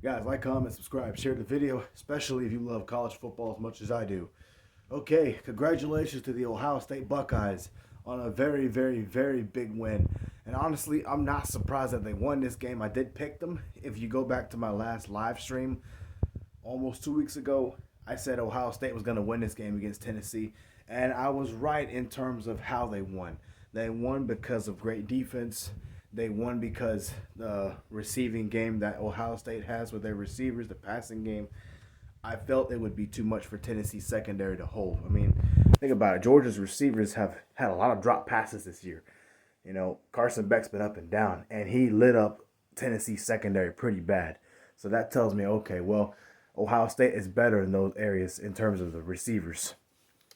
Guys, like, comment, subscribe, share the video, especially if you love college football as much as I do. Okay, congratulations to the Ohio State Buckeyes on a very, very, very big win. And honestly, I'm not surprised that they won this game. I did pick them. If you go back to my last live stream almost 2 weeks ago, I said Ohio State was going to win this game against Tennessee. And I was right in terms of how they won. They won because of great defense. They won because the receiving game that Ohio State has with their receivers, the passing game, I felt it would be too much for Tennessee's secondary to hold. I mean, think about it. Georgia's receivers have had a lot of drop passes this year. You know, Carson Beck's been up and down, and he lit up Tennessee's secondary pretty bad. So that tells me, okay, well, Ohio State is better in those areas in terms of the receivers,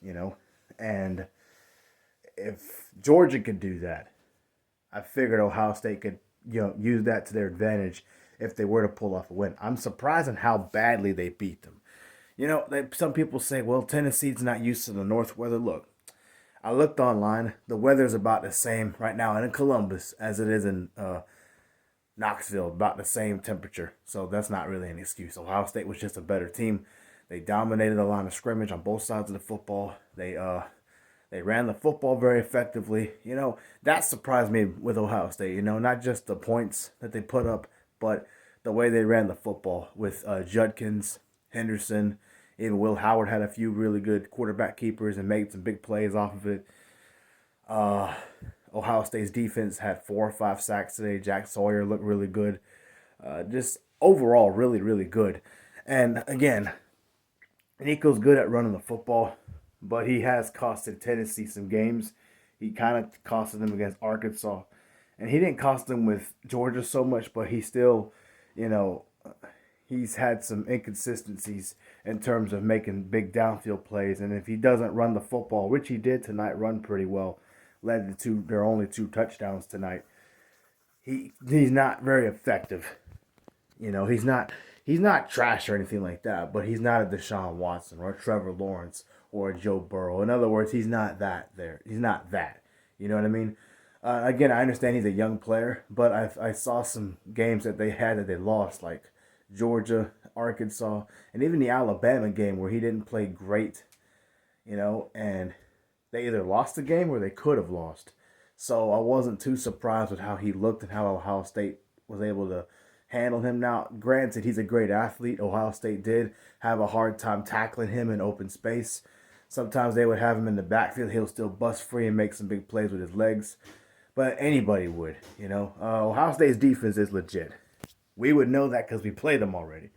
you know. And if Georgia could do that, I figured Ohio State could, use that to their advantage if they were to pull off a win. I'm surprised at how badly they beat them. Some people say, well, Tennessee's not used to the north weather. Look, I looked online. The weather's about the same right now in Columbus as it is in Knoxville, about the same temperature. So that's not really an excuse. Ohio State was just a better team. They dominated the line of scrimmage on both sides of the football. They ran the football very effectively. That surprised me with Ohio State. Not just the points that they put up, but the way they ran the football with Judkins, Henderson, even Will Howard had a few really good quarterback keepers and made some big plays off of it. Uh, Ohio State's defense had 4 or 5 sacks today. Jack Sawyer looked really good. Just overall, really, really good. And again, Nico's good at running the football, but he has costed Tennessee some games. He kind of costed them against Arkansas. And he didn't cost them with Georgia so much, but he still, you know, he's had some inconsistencies in terms of making big downfield plays. And if he doesn't run the football, which he did tonight, run pretty well, led to their only 2 touchdowns tonight. He's not very effective. He's not trash or anything like that, but he's not a Deshaun Watson or a Trevor Lawrence or a Joe Burrow. In other words, he's not that there. He's not that. You know what I mean? Again, I understand he's a young player, but I saw some games that they had that they lost, like Georgia, Arkansas, and even the Alabama game where he didn't play great, and they either lost the game or they could have lost. So I wasn't too surprised with how he looked and how Ohio State was able to handle him. Now, granted, he's a great athlete. Ohio State did have a hard time tackling him in open space. Sometimes they would have him in the backfield. He'll still bust free and make some big plays with his legs. But anybody would. Ohio State's defense is legit. We would know that because we played them already.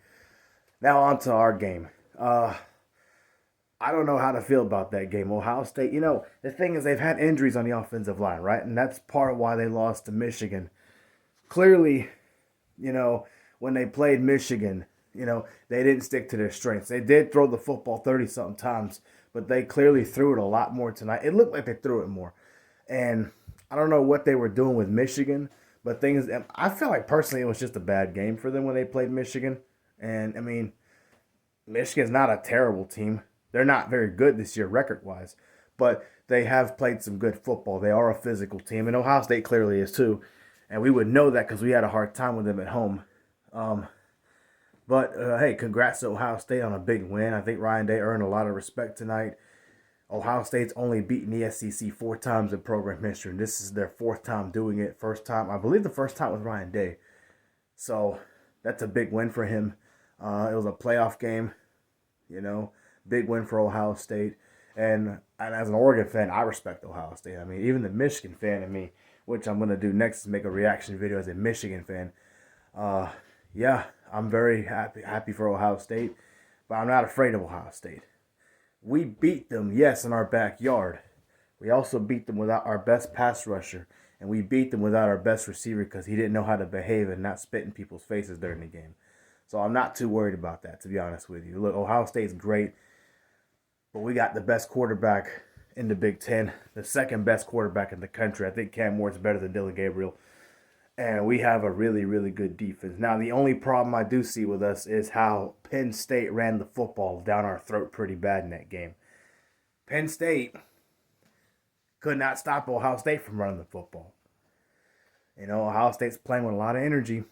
Now on to our game. I don't know how to feel about that game. Ohio State, the thing is they've had injuries on the offensive line, right? And that's part of why they lost to Michigan. Clearly, when they played Michigan, they didn't stick to their strengths. They did throw the football 30 something times, but they clearly threw it a lot more tonight. It looked like they threw it more. And I don't know what they were doing with Michigan, but I feel like personally it was just a bad game for them when they played Michigan. And I mean, Michigan's not a terrible team. They're not very good this year record wise, but they have played some good football. They are a physical team, and Ohio State clearly is too. And we would know that because we had a hard time with them at home. Um, but hey, congrats to Ohio State on a big win. I think Ryan Day earned a lot of respect tonight. Ohio State's only beaten the SEC 4 times in program history, and this is their 4th time doing it. First time, I believe the first time was Ryan Day. So that's a big win for him. It was a playoff game, big win for Ohio State. And as an Oregon fan, I respect Ohio State. I mean, even the Michigan fan in me, which I'm going to do next is make a reaction video as a Michigan fan. Uh, yeah, I'm very happy for Ohio State, but I'm not afraid of Ohio State. We beat them, yes, in our backyard. We also beat them without our best pass rusher, and we beat them without our best receiver because he didn't know how to behave and not spit in people's faces during the game. So I'm not too worried about that, to be honest with you. Look, Ohio State's great, but we got the best quarterback in the Big Ten, the second best quarterback in the country. I think Cam Moore's better than Dylan Gabriel. And we have a really, really good defense. Now, the only problem I do see with us is how Penn State ran the football down our throat pretty bad in that game. Penn State could not stop Ohio State from running the football. Ohio State's playing with a lot of energy.